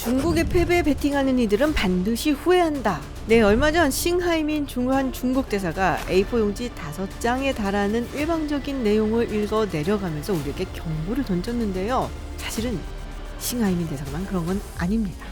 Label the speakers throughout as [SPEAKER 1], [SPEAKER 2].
[SPEAKER 1] 중국의 패배에 베팅하는 이들은 반드시 후회한다. 네, 얼마 전 싱하이민 중한 중국 대사가 A4 용지 5장에 달하는 일방적인 내용을 읽어 내려가면서 우리에게 경고를 던졌는데요. 사실은 싱하이민 대사만 그런 건 아닙니다.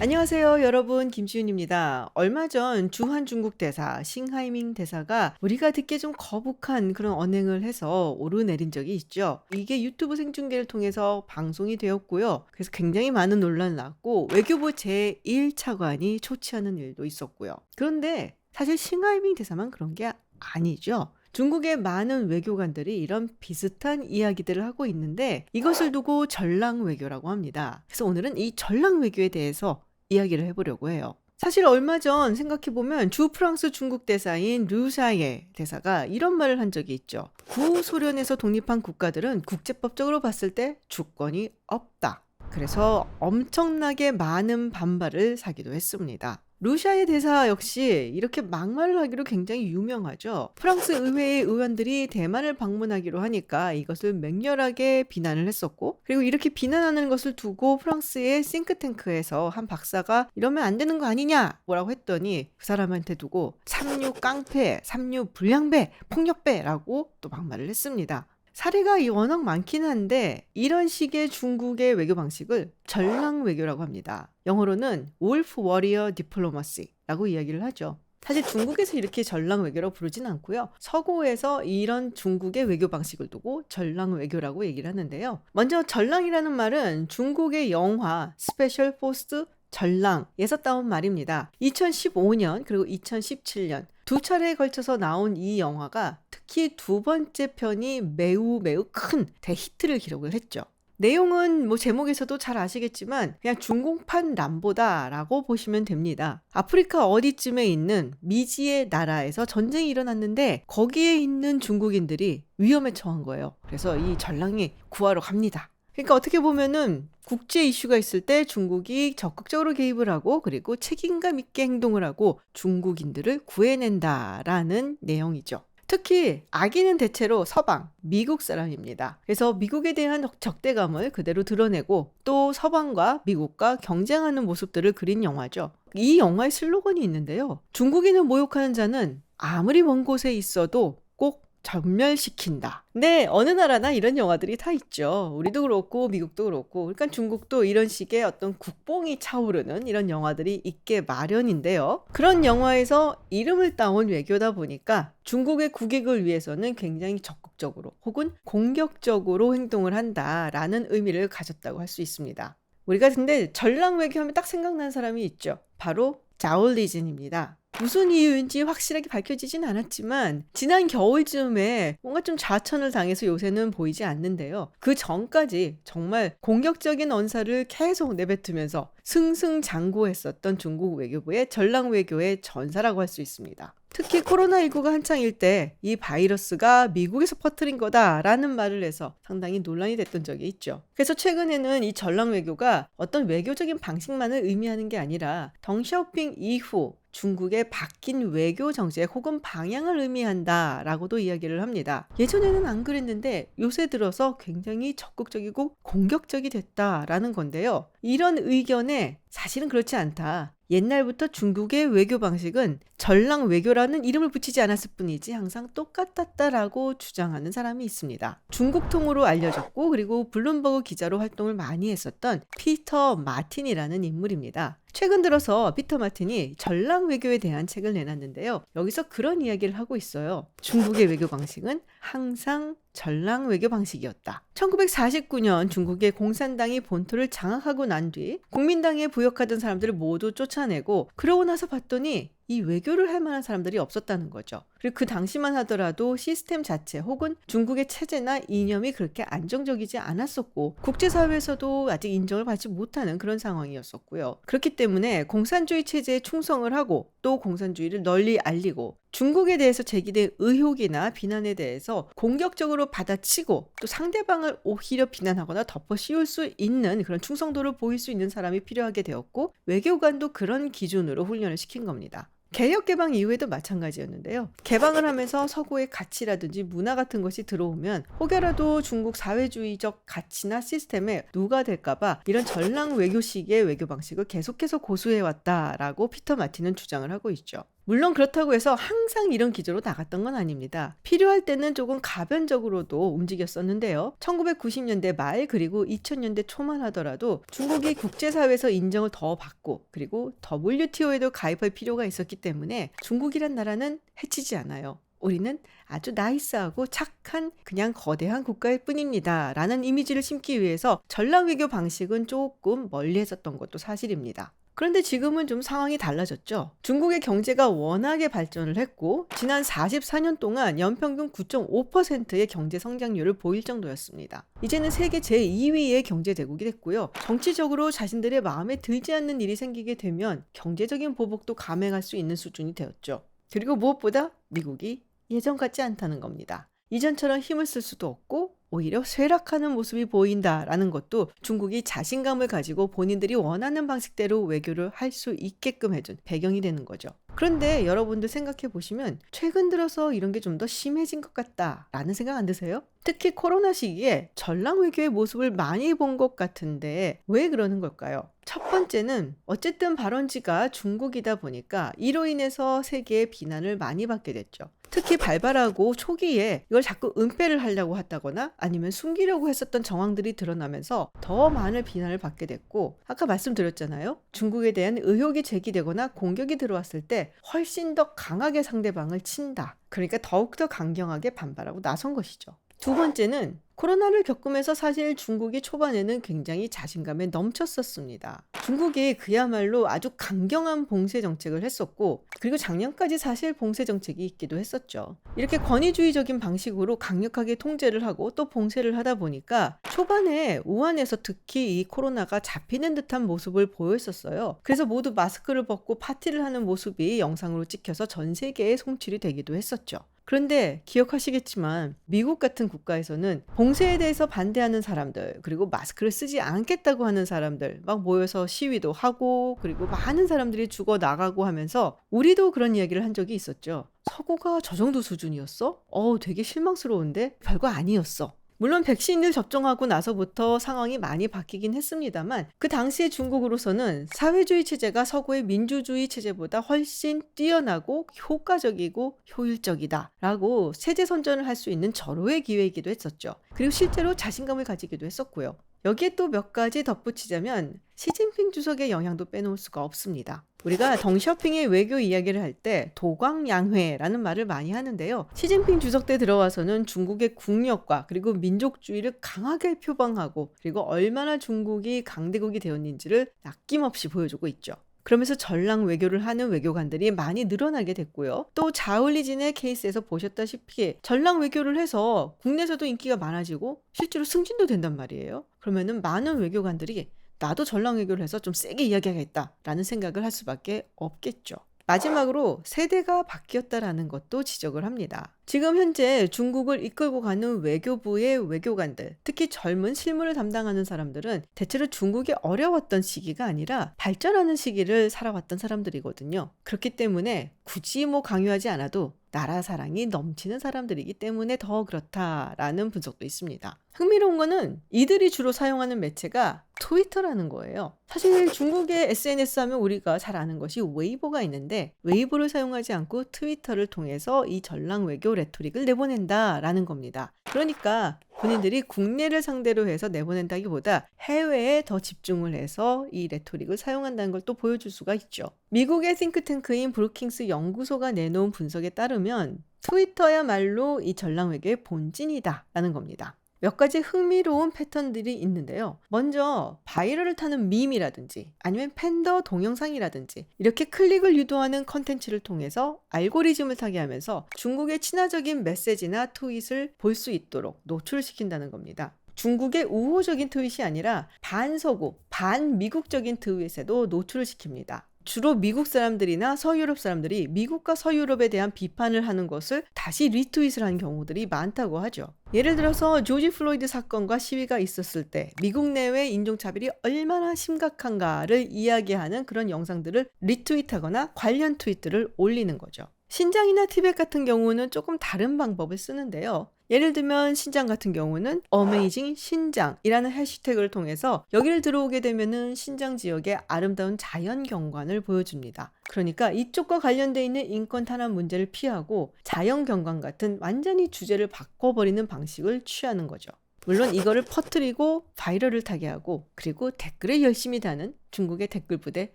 [SPEAKER 1] 안녕하세요 여러분, 김지윤입니다. 얼마 전 주한 중국 대사 싱하이밍 대사가 우리가 듣기에 좀 거북한 그런 언행을 해서 오르내린 적이 있죠. 이게 유튜브 생중계를 통해서 방송이 되었고요. 그래서 굉장히 많은 논란이 났고 외교부 제1차관이 초치하는 일도 있었고요. 그런데 사실 싱하이밍 대사만 그런 게 아니죠. 중국의 많은 외교관들이 이런 비슷한 이야기들을 하고 있는데 이것을 두고 전랑 외교라고 합니다. 그래서 오늘은 이 전랑 외교에 대해서 이야기를 해보려고 해요. 사실 얼마 전 생각해보면 주 프랑스 중국 대사인 류샤예 대사가 이런 말을 한 적이 있죠. 구소련에서 독립한 국가들은 국제법적으로 봤을 때 주권이 없다. 그래서 엄청나게 많은 반발을 사기도 했습니다. 루샤의 대사 역시 이렇게 막말을 하기로 굉장히 유명하죠. 프랑스 의회의 의원들이 대만을 방문하기로 하니까 이것을 맹렬하게 비난을 했었고, 그리고 이렇게 비난하는 것을 두고 프랑스의 싱크탱크에서 한 박사가 이러면 안 되는 거 아니냐 뭐라고 했더니 그 사람한테 두고 삼류 깡패, 삼류 불량배, 폭력배라고 또 막말을 했습니다. 사례가 워낙 많긴 한데 이런 식의 중국의 외교 방식을 전랑 외교라고 합니다. 영어로는 Wolf Warrior Diplomacy라고 이야기를 하죠. 사실 중국에서 이렇게 전랑 외교라고 부르진 않고요. 서구에서 이런 중국의 외교 방식을 두고 전랑 외교라고 얘기를 하는데요. 먼저 전랑이라는 말은 중국의 영화 스페셜 포스 전랑에서 따온 말입니다. 2015년 그리고 2017년 두 차례에 걸쳐서 나온 이 영화가 특히 두 번째 편이 매우 큰 대히트를 기록을 했죠. 내용은 제목에서도 잘 아시겠지만 그냥 중공판 람보다라고 보시면 됩니다. 아프리카 어디쯤에 있는 미지의 나라에서 전쟁이 일어났는데 거기에 있는 중국인들이 위험에 처한 거예요. 그래서 이 전랑이 구하러 갑니다. 그러니까 어떻게 보면은 국제 이슈가 있을 때 중국이 적극적으로 개입을 하고 그리고 책임감 있게 행동을 하고 중국인들을 구해낸다라는 내용이죠. 특히 아기는 대체로 서방, 미국 사람입니다. 그래서 미국에 대한 적대감을 그대로 드러내고 또 서방과 미국과 경쟁하는 모습들을 그린 영화죠. 이 영화의 슬로건이 있는데요. 중국인을 모욕하는 자는 아무리 먼 곳에 있어도 꼭 전멸시킨다. 네, 어느 나라나 이런 영화들이 다 있죠. 우리도 그렇고 미국도 그렇고. 그러니까 중국도 이런 식의 어떤 국뽕이 차오르는 이런 영화들이 있게 마련인데요. 그런 영화에서 이름을 따온 외교다 보니까 중국의 국익을 위해서는 굉장히 적극적으로 혹은 공격적으로 행동을 한다라는 의미를 가졌다고 할 수 있습니다. 우리가 근데 전랑 외교하면 딱 생각나는 사람이 있죠. 바로 자올리진입니다. 무슨 이유인지 확실하게 밝혀지진 않았지만 지난 겨울쯤에 뭔가 좀 좌천을 당해서 요새는 보이지 않는데요. 그 전까지 정말 공격적인 언사를 계속 내뱉으면서 승승장구했었던 중국 외교부의 전랑 외교의 전사라고 할 수 있습니다. 특히 코로나19가 한창일 때 이 바이러스가 미국에서 퍼뜨린 거다라는 말을 해서 상당히 논란이 됐던 적이 있죠. 그래서 최근에는 이 전랑 외교가 어떤 외교적인 방식만을 의미하는 게 아니라 덩샤오핑 이후 중국의 바뀐 외교 정책 혹은 방향을 의미한다라고도 이야기를 합니다. 예전에는 안 그랬는데 요새 들어서 굉장히 적극적이고 공격적이 됐다라는 건데요. 이런 의견에 사실은 그렇지 않다. 옛날부터 중국의 외교 방식은 전랑 외교라는 이름을 붙이지 않았을 뿐이지 항상 똑같았다라고 주장하는 사람이 있습니다. 중국통으로 알려졌고 그리고 블룸버그 기자로 활동을 많이 했었던 피터 마틴이라는 인물입니다. 최근 들어서 피터 마틴이 전랑 외교에 대한 책을 내놨는데요. 여기서 그런 이야기를 하고 있어요. 중국의 외교 방식은 항상 전랑 외교 방식이었다. 1949년 중국의 공산당이 본토를 장악하고 난 뒤 국민당에 부역하던 사람들을 모두 쫓아내고 그러고 나서 봤더니 이 외교를 할 만한 사람들이 없었다는 거죠. 그리고 그 당시만 하더라도 시스템 자체 혹은 중국의 체제나 이념이 그렇게 안정적이지 않았었고 국제사회에서도 아직 인정을 받지 못하는 그런 상황이었었고요. 그렇기 때문에 공산주의 체제에 충성을 하고 또 공산주의를 널리 알리고 중국에 대해서 제기된 의혹이나 비난에 대해서 공격적으로 받아치고 또 상대방을 오히려 비난하거나 덮어 씌울 수 있는 그런 충성도를 보일 수 있는 사람이 필요하게 되었고 외교관도 그런 기준으로 훈련을 시킨 겁니다. 개혁 개방 이후에도 마찬가지였는데요. 개방을 하면서 서구의 가치라든지 문화 같은 것이 들어오면 혹여라도 중국 사회주의적 가치나 시스템에 누가 될까봐 이런 전랑 외교식의 외교 방식을 계속해서 고수해왔다라고 피터 마틴은 주장을 하고 있죠. 물론 그렇다고 해서 항상 이런 기조로 나갔던 건 아닙니다. 필요할 때는 조금 가변적으로도 움직였었는데요. 1990년대 말 그리고 2000년대 초만 하더라도 중국이 국제사회에서 인정을 더 받고 그리고 WTO에도 가입할 필요가 있었기 때문에 중국이란 나라는 해치지 않아요. 우리는 아주 나이스하고 착한 그냥 거대한 국가일 뿐입니다. 라는 이미지를 심기 위해서 전랑 외교 방식은 조금 멀리 했었던 것도 사실입니다. 그런데 지금은 좀 상황이 달라졌죠. 중국의 경제가 워낙에 발전을 했고 지난 44년 동안 연평균 9.5%의 경제 성장률을 보일 정도였습니다. 이제는 세계 제2위의 경제대국이 됐고요. 정치적으로 자신들의 마음에 들지 않는 일이 생기게 되면 경제적인 보복도 감행할 수 있는 수준이 되었죠. 그리고 무엇보다 미국이 예전 같지 않다는 겁니다. 이전처럼 힘을 쓸 수도 없고 오히려 쇠락하는 모습이 보인다라는 것도 중국이 자신감을 가지고 본인들이 원하는 방식대로 외교를 할 수 있게끔 해준 배경이 되는 거죠. 그런데 여러분들 생각해 보시면 최근 들어서 이런 게 좀 더 심해진 것 같다라는 생각 안 드세요? 특히 코로나 시기에 전랑 외교의 모습을 많이 본 것 같은데 왜 그러는 걸까요? 첫 번째는 어쨌든 발원지가 중국이다 보니까 이로 인해서 세계의 비난을 많이 받게 됐죠. 특히 발발하고 초기에 이걸 자꾸 은폐를 하려고 했다거나 아니면 숨기려고 했었던 정황들이 드러나면서 더 많은 비난을 받게 됐고 아까 말씀드렸잖아요. 중국에 대한 의혹이 제기되거나 공격이 들어왔을 때 훨씬 더 강하게 상대방을 친다. 그러니까 더욱더 강경하게 반발하고 나선 것이죠. 두 번째는 코로나를 겪으면서 사실 중국이 초반에는 굉장히 자신감에 넘쳤었습니다. 중국이 그야말로 아주 강경한 봉쇄 정책을 했었고 그리고 작년까지 사실 봉쇄 정책이 있기도 했었죠. 이렇게 권위주의적인 방식으로 강력하게 통제를 하고 또 봉쇄를 하다 보니까 초반에 우한에서 특히 이 코로나가 잡히는 듯한 모습을 보였었어요. 그래서 모두 마스크를 벗고 파티를 하는 모습이 영상으로 찍혀서 전 세계에 송출이 되기도 했었죠. 그런데 기억하시겠지만 미국 같은 국가에서는 봉쇄에 대해서 반대하는 사람들 그리고 마스크를 쓰지 않겠다고 하는 사람들 막 모여서 시위도 하고 그리고 많은 사람들이 죽어나가고 하면서 우리도 그런 이야기를 한 적이 있었죠. 서구가 저 정도 수준이었어? 되게 실망스러운데 별거 아니었어. 물론 백신을 접종하고 나서부터 상황이 많이 바뀌긴 했습니다만 그 당시의 중국으로서는 사회주의 체제가 서구의 민주주의 체제보다 훨씬 뛰어나고 효과적이고 효율적이다 라고 세제 선전을 할 수 있는 절호의 기회이기도 했었죠. 그리고 실제로 자신감을 가지기도 했었고요. 여기에 또 몇 가지 덧붙이자면 시진핑 주석의 영향도 빼놓을 수가 없습니다. 우리가 덩쇼핑의 외교 이야기를 할 때 도광양회라는 말을 많이 하는데요. 시진핑 주석 때 들어와서는 중국의 국력과 그리고 민족주의를 강하게 표방하고 그리고 얼마나 중국이 강대국이 되었는지를 아낌없이 보여주고 있죠. 그러면서 전랑 외교를 하는 외교관들이 많이 늘어나게 됐고요. 또 자울리진의 케이스에서 보셨다시피 전랑 외교를 해서 국내에서도 인기가 많아지고 실제로 승진도 된단 말이에요. 그러면은 많은 외교관들이 나도 전랑 외교를 해서 좀 세게 이야기하겠다라는 생각을 할 수밖에 없겠죠. 마지막으로 세대가 바뀌었다라는 것도 지적을 합니다. 지금 현재 중국을 이끌고 가는 외교부의 외교관들, 특히 젊은 실무를 담당하는 사람들은 대체로 중국이 어려웠던 시기가 아니라 발전하는 시기를 살아왔던 사람들이거든요. 그렇기 때문에 굳이 강요하지 않아도 나라 사랑이 넘치는 사람들이기 때문에 더 그렇다라는 분석도 있습니다. 흥미로운 거는 이들이 주로 사용하는 매체가 트위터라는 거예요. 사실 중국의 SNS 하면 우리가 잘 아는 것이 웨이보가 있는데 웨이보를 사용하지 않고 트위터를 통해서 이 전랑 외교 레토릭을 내보낸다라는 겁니다. 그러니까 본인들이 국내를 상대로 해서 내보낸다기보다 해외에 더 집중을 해서 이 레토릭을 사용한다는 걸 또 보여줄 수가 있죠. 미국의 싱크탱크인 브루킹스 연구소가 내놓은 분석에 따르면 트위터야말로 이 전랑 외교의 본진이다라는 겁니다. 몇 가지 흥미로운 패턴들이 있는데요. 먼저 바이럴을 타는 밈이라든지 아니면 팬더 동영상이라든지 이렇게 클릭을 유도하는 컨텐츠를 통해서 알고리즘을 타게 하면서 중국의 친화적인 메시지나 트윗을 볼 수 있도록 노출시킨다는 겁니다. 중국의 우호적인 트윗이 아니라 반서구, 반미국적인 트윗에도 노출을 시킵니다. 주로 미국 사람들이나 서유럽 사람들이 미국과 서유럽에 대한 비판을 하는 것을 다시 리트윗을 한 경우들이 많다고 하죠. 예를 들어서 조지 플로이드 사건과 시위가 있었을 때 미국 내외 인종차별이 얼마나 심각한가를 이야기하는 그런 영상들을 리트윗하거나 관련 트윗들을 올리는 거죠. 신장이나 티벳 같은 경우는 조금 다른 방법을 쓰는데요. 예를 들면 신장 같은 경우는 어메이징 신장이라는 해시태그를 통해서 여기를 들어오게 되면은 신장 지역의 아름다운 자연 경관을 보여줍니다. 그러니까 이쪽과 관련돼 있는 인권 탄압 문제를 피하고 자연 경관 같은 완전히 주제를 바꿔버리는 방식을 취하는 거죠. 물론 이거를 퍼뜨리고 바이럴을 타게 하고 그리고 댓글에 열심히 다는 중국의 댓글 부대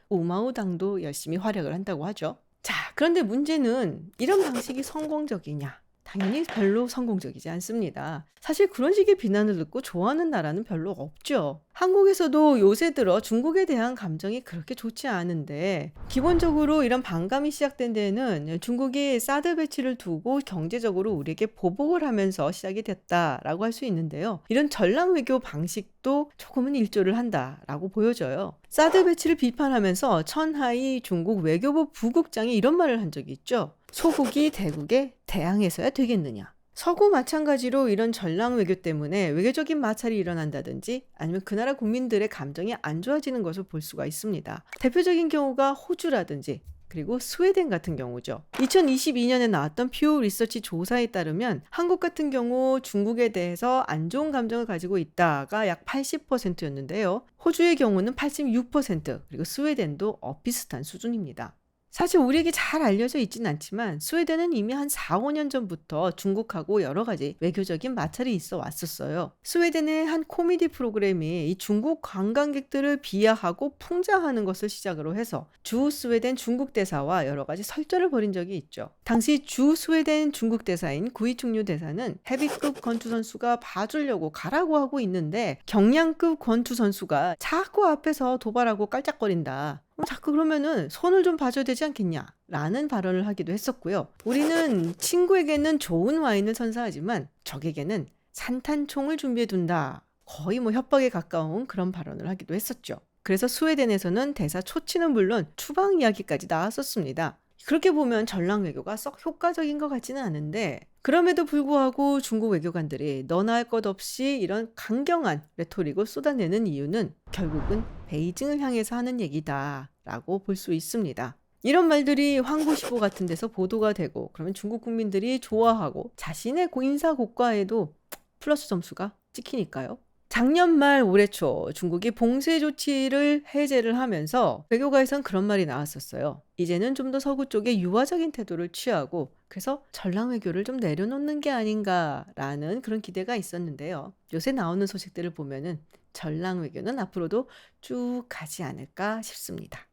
[SPEAKER 1] 우마우당도 열심히 활약을 한다고 하죠. 자, 그런데 문제는 이런 방식이 성공적이냐? 당연히 별로 성공적이지 않습니다. 사실 그런 식의 비난을 듣고 좋아하는 나라는 별로 없죠. 한국에서도 요새 들어 중국에 대한 감정이 그렇게 좋지 않은데 기본적으로 이런 반감이 시작된 데에는 중국이 사드 배치를 두고 경제적으로 우리에게 보복을 하면서 시작이 됐다라고 할 수 있는데요. 이런 전랑 외교 방식도 조금은 일조를 한다라고 보여져요. 사드 배치를 비판하면서 천하이 중국 외교부 부국장이 이런 말을 한 적이 있죠. 소국이 대국에 대항해서야 되겠느냐. 서구 마찬가지로 이런 전랑 외교 때문에 외교적인 마찰이 일어난다든지 아니면 그 나라 국민들의 감정이 안 좋아지는 것을 볼 수가 있습니다. 대표적인 경우가 호주라든지 그리고 스웨덴 같은 경우죠. 2022년에 나왔던 퓨 리서치 조사에 따르면 한국 같은 경우 중국에 대해서 안 좋은 감정을 가지고 있다가 약 80%였는데요. 호주의 경우는 86%, 그리고 스웨덴도 비슷한 수준입니다. 사실 우리에게 잘 알려져 있지는 않지만 스웨덴은 이미 한 4, 5년 전부터 중국하고 여러 가지 외교적인 마찰이 있어 왔었어요. 스웨덴의 한 코미디 프로그램이 이 중국 관광객들을 비하하고 풍자하는 것을 시작으로 해서 주 스웨덴 중국 대사와 여러 가지 설전을 벌인 적이 있죠. 당시 주 스웨덴 중국 대사인 구이충류 대사는 헤비급 권투 선수가 봐주려고 가라고 하고 있는데 경량급 권투 선수가 자꾸 앞에서 도발하고 깔짝거린다. 자꾸 그러면은 손을 좀 봐줘야 되지 않겠냐? 라는 발언을 하기도 했었고요. 우리는 친구에게는 좋은 와인을 선사하지만 적에게는 산탄총을 준비해 둔다. 거의 협박에 가까운 그런 발언을 하기도 했었죠. 그래서 스웨덴에서는 대사 초치는 물론 추방 이야기까지 나왔었습니다. 그렇게 보면 전랑 외교가 썩 효과적인 것 같지는 않은데 그럼에도 불구하고 중국 외교관들이 너나 할 것 없이 이런 강경한 레토릭을 쏟아내는 이유는 결국은 베이징을 향해서 하는 얘기다 라고 볼 수 있습니다. 이런 말들이 황구시보 같은 데서 보도가 되고 그러면 중국 국민들이 좋아하고 자신의 인사 고과에도 플러스 점수가 찍히니까요. 작년 말 올해 초 중국이 봉쇄 조치를 해제를 하면서 외교가에선 그런 말이 나왔었어요. 이제는 좀 더 서구 쪽에 유화적인 태도를 취하고 그래서 전랑 외교를 좀 내려놓는 게 아닌가라는 그런 기대가 있었는데요. 요새 나오는 소식들을 보면은 전랑 외교는 앞으로도 쭉 가지 않을까 싶습니다.